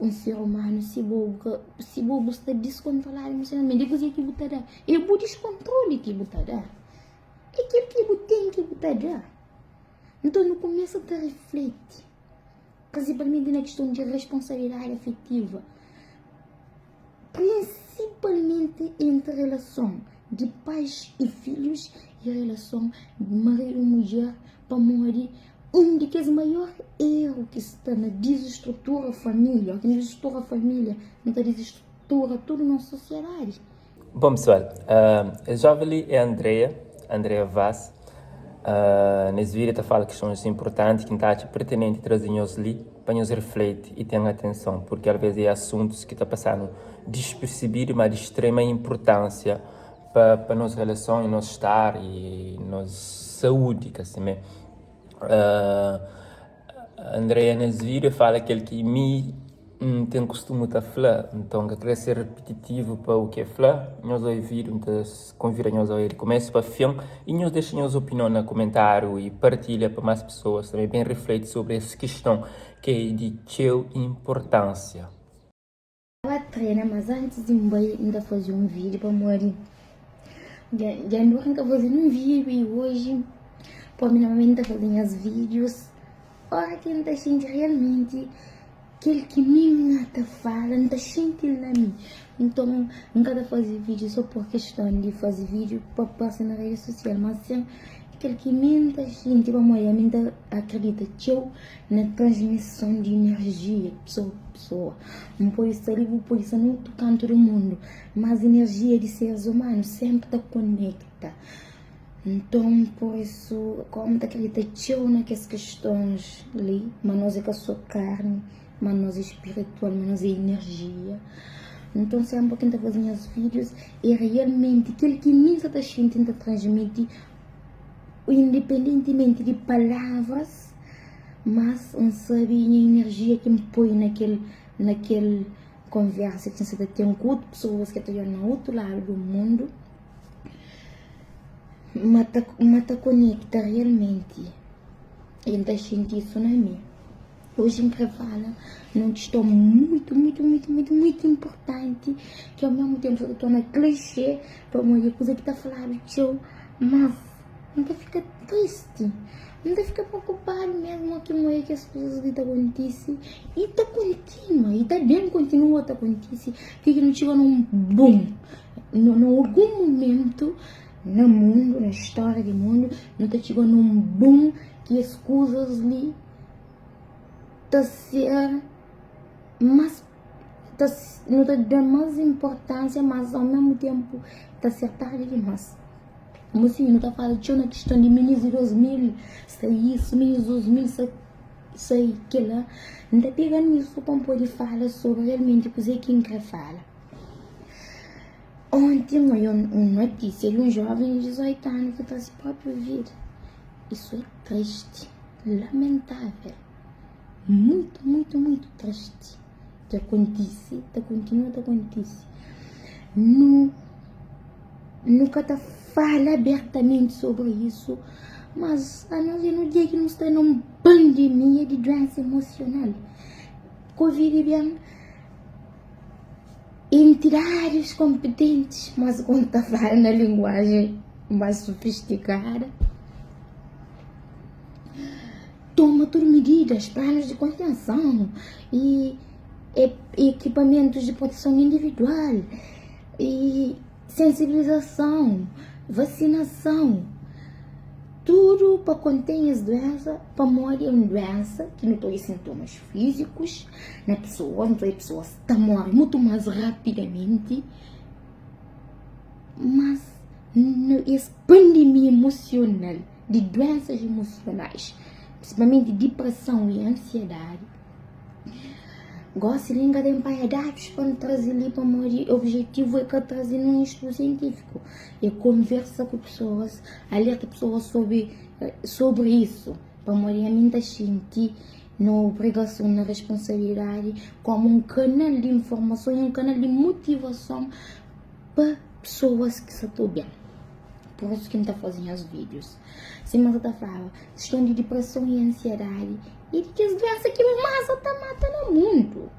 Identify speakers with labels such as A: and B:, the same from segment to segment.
A: Um ser humano, se bobo está descontrolado emocionalmente, depois é que botará. É o descontrole que botará. É aquilo que você tem que botará. Então, no começo, você reflete. Principalmente na questão de responsabilidade afetiva. Principalmente entre relação de pais e filhos e relação de marido e mulher para morrer. Um dos maiores erros que está na desestrutura família, que desestrutura a família, não desestrutura toda a nossa sociedade.
B: Bom, pessoal, a jovem é a Andrea Vaz. Nesse vídeo está falando questões importantes que está pertinente trazer-nos ali para nos refletir e ter atenção, porque às vezes é assuntos que estão passando despercebido, mas de extrema importância para nossa relação e nosso estar e nossa saúde, assim mesmo. Andrea nesse vídeo fala aquele que me tem costume de falar, então que quer ser repetitivo para o que é falar, nós ouvir, então convida-nos a ouvir começo para fim e nos deixa nos opinião no comentário e partilha para mais pessoas também bem refletir sobre essa questão que é de sua importância.
A: Ela treina, mas antes de ainda fazer um vídeo para morrer. Já não arranca fazendo um vídeo e hoje, para mim, normalmente fazendo os vídeos. Ora, quem está sentindo realmente aquele que me está falando, está sentindo na mim. Então, não quero fazer vídeo só por questão de fazer vídeo para passar na rede social, mas sim, aquele que me está sentindo, para mulher, me acredita que eu na transmissão de energia, pessoa a pessoa. Não pode estar ali, pode estar no outro canto do mundo, mas a energia de seres humanos sempre está conecta. Então, por isso, como te acredita naquelas questões ali, mas nós é com a sua carne, mas nós é espiritual, mas nós é energia. Então, sempre quem está fazendo os vídeos é realmente aquele que me está tentando transmitir, independentemente de palavras, mas não sabe a energia que me põe naquele conversa que você tem com outras pessoas que estão no outro lado do mundo. Mata conecta realmente. Ainda senti isso na mim. Hoje em que fala, não estou muito importante, que ao mesmo tempo eu estou na clichê para uma coisa que está falando teu, mas não fica triste, não fica preocupado mesmo que não é que as coisas que acontecem e está contínua, e está bem continua a acontecer, que não chega num boom, em algum momento no mundo, na história do mundo, não está chegando num boom que as coisas ali está ser mais, não está dando mais importância, mas ao mesmo tempo está ser tarde demais. Como assim, não está falando na questão de menos de 2000, sei isso, menos 2000, sei que lá, não está pegando isso para poder falar sobre realmente o que quem quer falar. Ontem eu uma notícia de um jovem de 18 anos que está se próprio vida. Isso é triste, lamentável, muito triste. Que acontece, continua a acontecer. Nunca está fala abertamente sobre isso, mas a nós no dia que nós estamos numa pandemia de doença emocional, Covid bem, entidades competentes, mas quando está falando na linguagem mais sofisticada, toma todas medidas, planos de contenção e equipamentos de proteção individual e sensibilização, vacinação, tudo para conter as doenças, para morrer uma doença que não tem sintomas físicos na pessoa, então a pessoa está morrendo muito mais rapidamente, mas essa pandemia emocional, de doenças emocionais, principalmente depressão e ansiedade, gosto de ligar de dados para trazer ali para morrer. O objetivo é que trazer um estudo científico, é conversa com pessoas, alerta pessoas sobre isso, para morrer a mente sentir na obrigação, na responsabilidade, como um canal de informação e um canal de motivação para pessoas que se estão bem. Por isso que não está fazendo os vídeos. Semana está falando questão de depressão e ansiedade e de que as doenças que mais está matando no mundo.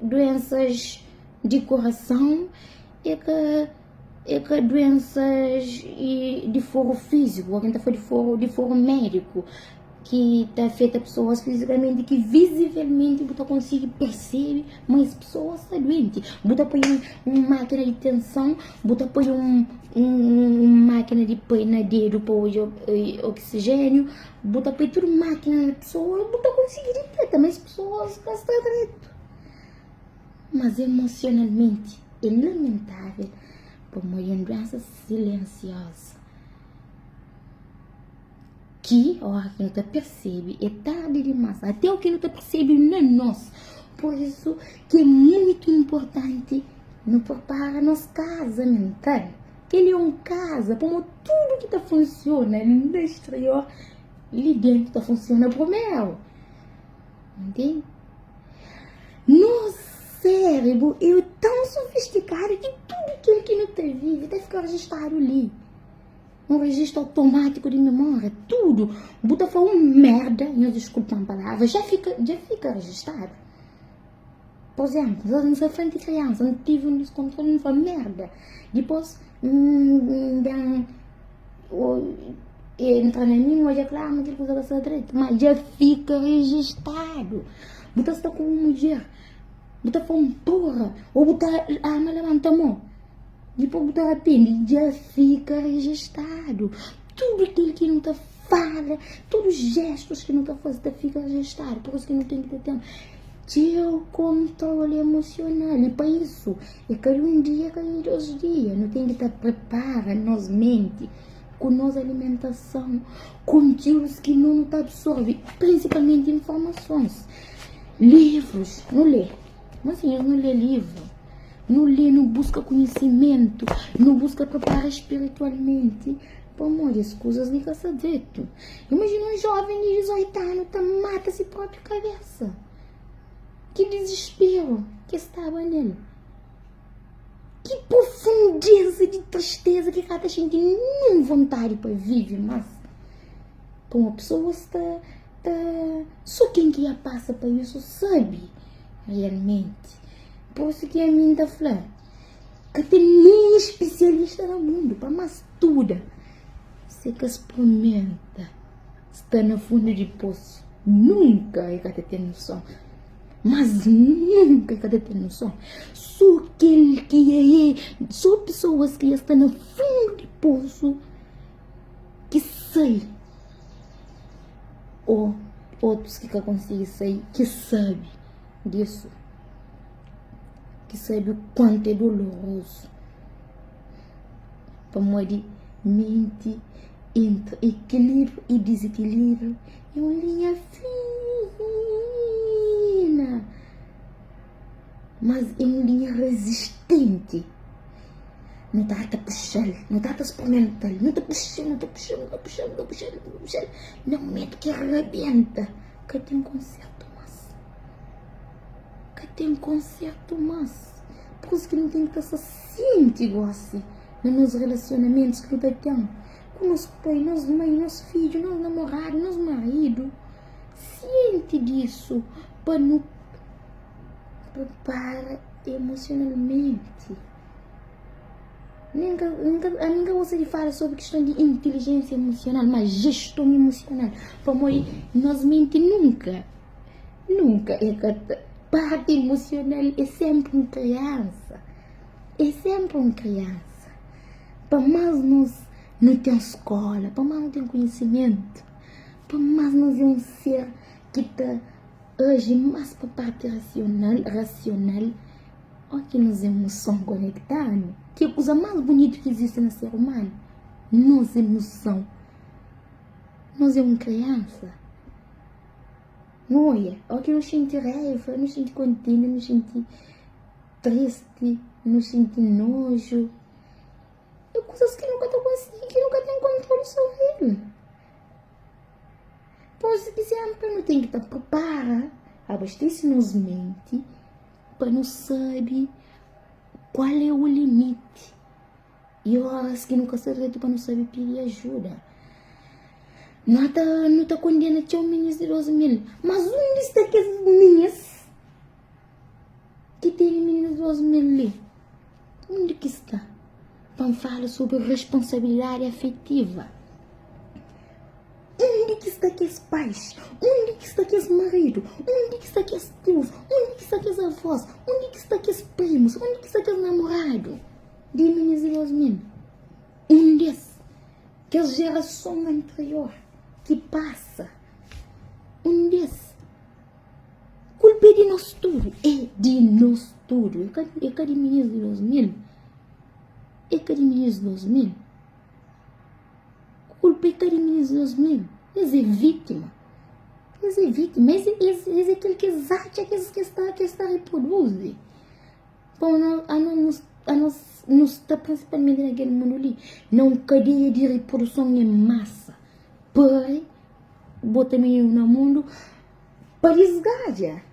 A: doenças de coração, doenças de foro físico, alguém está de foro médico, que está afeta pessoas fisicamente, que visivelmente você consegue perceber, mas pessoas estão doentes. Você põe uma máquina de tensão, você põe uma máquina de pôr na dedo para o oxigênio, você põe tudo máquina na pessoa, você consegue detectar, mas pessoas não estão direito. Mas emocionalmente é lamentável por uma doença silenciosa. Que, ó, quem não percebe, é tarde demais. Até o que não percebe não é nós. Por isso que é muito importante não preparar nossa casa mental. Ele é uma casa, como tudo que funciona no exterior, ali dentro funciona primeiro. Entende? Nosso cérebro é tão sofisticado que tudo aquilo que não te vive deve ficar registrado ali. Um registro automático de memória, tudo. Bota foi uma merda, não desculpa a palavra, já fica registrado. Por exemplo, na frente de criança, não tive um descontrole, não foi merda. Depois, entra na minha, hoje é claro, não tem coisa dessa direito, mas já fica registrado. Bota está com uma mulher, bota foi um porra, ou bota a arma levanta a mão. Depois botar a pena, já fica registrado. Tudo aquilo que não está fala, todos os gestos que não está fazendo, fica registrado. Por isso que não tem que ter tempo. Ter controle emocional. E para isso, é cada um dia, cada 2 dias. Não tem que estar preparando nossa mente com nossa alimentação, conteúdos que não está absorvendo, principalmente informações. Livros, não lê. Mas assim, eu não lê livro. Não lê, não busca conhecimento, não busca preparar espiritualmente. Pelo amor de coisas nem caça dito. Imagina um jovem de 18 anos que mata a própria cabeça. Que desespero que estava nele. Que profundeza de tristeza que cada gente nem vontade para viver, mas como a pessoa está só quem que já passa para isso sabe realmente. Por isso que a mim está falando que tem nem especialista no mundo para mais tudo. Você que experimenta está no fundo de poço. Nunca é que tem noção. Mas nunca é que tem noção. Só aquele que só pessoas que estão no fundo de poço que saem. Ou outros que conseguem sair que sabem disso. Que sabe o quanto é doloroso. Para morrer mente entre equilíbrio e desequilíbrio é uma linha fina, mas é uma linha resistente. Não está a puxar, não está a experimentar, não está puxando. No momento que arrebenta, que tem conserto. Tem conserto, mas por isso que não tem que estar ciente igual assim nos relacionamentos que nós temos com nosso pai, nossa mãe, nosso filho, nosso namorado, nosso marido. Ciente disso para nos preparar emocionalmente. Nunca gosto de falar sobre questão de inteligência emocional, mas gestão emocional. Para nós, nossa mente nunca é parte emocional é sempre uma criança. É sempre uma criança. Para mais nós não tem escola, para mais não tem conhecimento, para mais nós é um ser que está hoje mais para a parte racional, olha que nos emoções conectadas, que é a coisa mais bonita que existe no ser humano. Nossa emoção. Nós é uma criança. Olha, que não sente raiva, não sente contínua, não sente triste, não sente nojo. É coisas que nunca conseguindo, que nunca tem controle sobre ele. Por isso que sempre não tem que estar preparado, abastecer-nos mente, para não saber qual é o limite. E horas que nunca se rede para não saber pedir ajuda. Não tá condena teu meninos de 12 mil. Mas onde está aqueles meninos que tem meninos de 12 mil ali? Onde que está? Vamos falar sobre responsabilidade afetiva. Onde que está aqueles pais? Onde que está aqueles maridos? Onde que está aqueles tios? Onde que está aqueles avós? Onde que está aqueles primos? Onde que está aqueles namorados? De meninos de 12 mil. Onde é? Que a geração anterior que passa. Onde é? Culpa é de nós tudo. É de nós tudo. É que de meninos de 12 mil. É que de meninos de 12 mil. Culpa é que de meninos de 12 mil. Eles é vítima. Eles é vítima. Eles é aquele que exate, que está reproduzir. Bom, nós está principalmente naquele mundo ali. Não cadeia de reprodução em massa. Para botar menino no mundo para desgajar.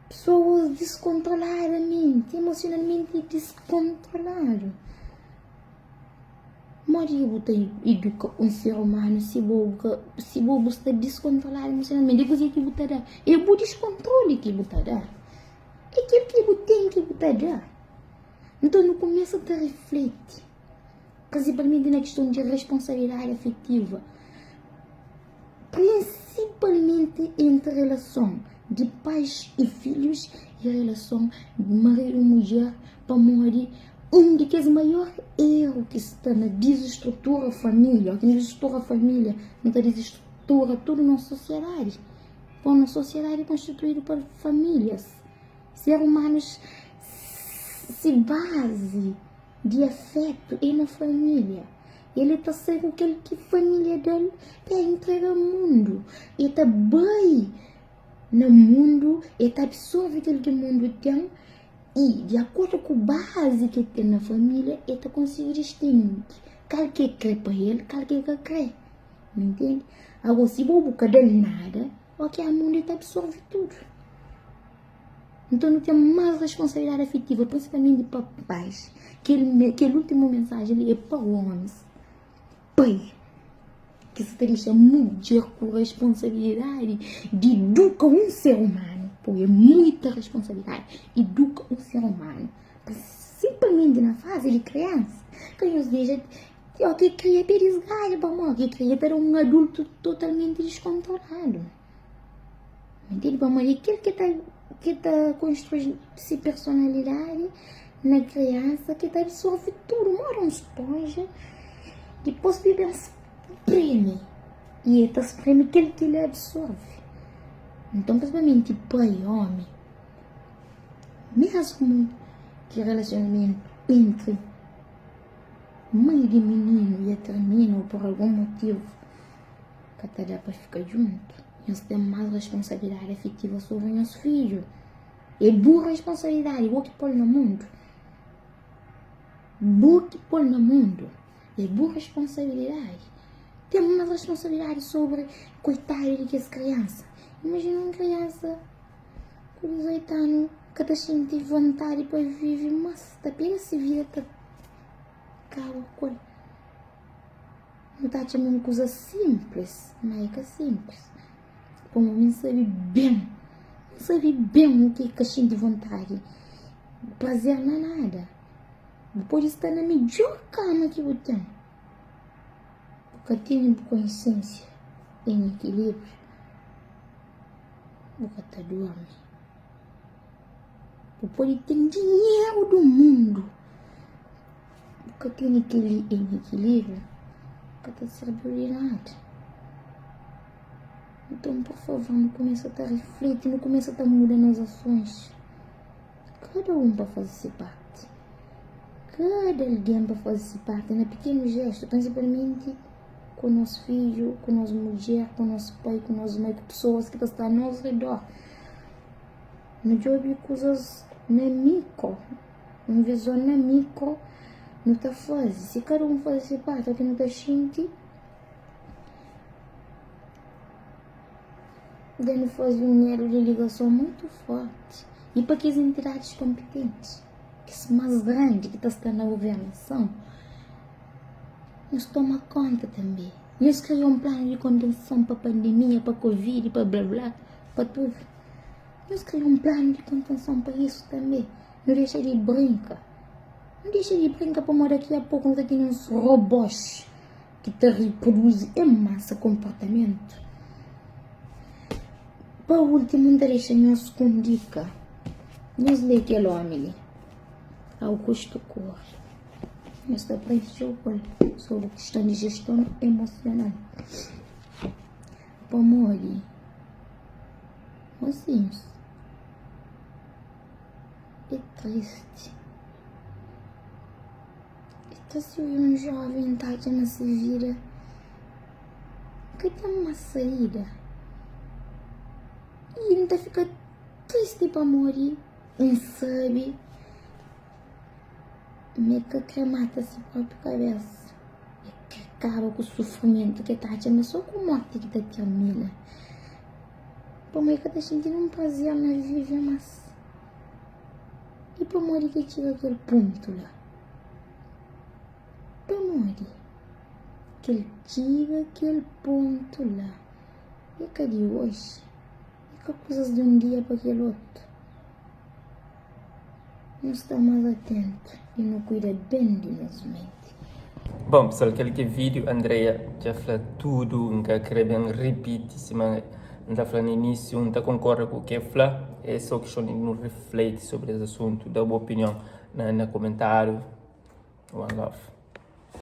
A: Pessoas descontroladamente, emocionalmente descontroladas. Mas eu educar um ser humano se você está descontrolado emocionalmente. Eu gostaria que você dar. É o descontrole que você dá. É aquilo que você tem que você dar. Então, no começo, você reflete. Principalmente na questão de responsabilidade afetiva. Principalmente entre relação de pais e filhos e a relação de marido e mulher para morrer. Um dos maiores erros que está na desestrutura família, que desestrutura a família, não desestrutura tudo na sociedade. Bom, na sociedade é constituída por famílias. Seres humanos se base de afeto é na família. Ele está sendo aquele que a família dele entrega ao mundo. Ele está bem no mundo, ele está absorve aquilo que o mundo tem. E, de acordo com a base que tem na família, ele está conseguindo distinguir qual que crê para ele, qual que crê. Não entende? Agora, se o boca dele nada, ok, a mundo está absorve tudo. Então, não tem mais responsabilidade afetiva, principalmente para pais. Aquele último mensagem é para homens. Pai, que se deixa mulher com responsabilidade de educar um ser humano. Pô, é muita responsabilidade. Educa um ser humano. Principalmente na fase de criança. Que os deixa, que cria perisgalho, que cria para um adulto totalmente descontrolado. Entende? Aquele que está construindo essa personalidade na criança, que está absorve tudo. Mora um esponja. Depois vive um espreme. E ele espreme aquele que ele absorve. Então, principalmente pai e homem, mesmo que relacionamento entre mãe de menino e termina por algum motivo, que até dá para ficar junto, eles têm mais responsabilidade afetiva sobre os filhos. É boa responsabilidade, boa que põe no mundo. Boa que põe no mundo. É boa responsabilidade. Tem uma responsabilidade sobre coitado de que as crianças. Imagina uma criança com 18 anos que está sentindo vontade para viver, mas está pega se vira, está caro, coisa. Não está chamando uma coisa simples, mas é simples. Como não sabe bem o que é que sente vontade. Prazer não é nada. Pode estar na melhor cama que você tem. Porque tem consciência, em equilíbrio. Porque está dorme. Pode ter dinheiro do mundo. Porque tem aquele em equilíbrio. Porque está servindo de nada. Então, por favor, não começa a estar refletindo, não começa a estar mudando as ações. Cada um para fazer parte. Cada alguém para fazer parte. Na pequeno gesto, principalmente com nosso filho, com nossa mulher, com nosso pai, com nossa mãe, com pessoas que estão ao nosso redor. No jogo, coisas na micro, uma visão na micro, não está fácil. Se cada um faz parte, aqui não está gente, dando fazer um elo de ligação muito forte. E para que as entidades competentes, que são mais grandes, que estão na governação, Nós toma conta também. Nós criamos um plano de contenção para a pandemia, para a Covid, para blá blá, para tudo. Nós criamos um plano de contenção para isso também. Não deixa de brincar. Não deixa de brincar para daqui a pouco nós aqui uns robôs que te reproduzem em massa comportamento. Para o último, não deixa nós com dica. Nós lê aquele homem ao custo cor. Nós está aprendendo sobre questão de gestão emocional. Para morrer. Mocinhos. É triste. Então se um jovem está nessa vida que tem uma saída e ainda fica triste para morrer, não sabe, meio que mata a si própria cabeça, que acaba com o sofrimento que está mas só com a morte que está termina. Para mim que está sentindo um prazer na vida, mas e para morrer que chega aquele ponto lá. Para morrer que ele chega aquele ponto lá. E que de hoje? E que coisas de um dia para aquele outro? Não está mais atento e não cuida bem de nossa mente.
B: Bom, pessoal, aquele vídeo, Andrea já falou tudo, nunca queria bem repetir, se não está falando no início, não está concorda com o que fala, é só que não reflete sobre esse assunto, dá uma opinião no comentário. One love.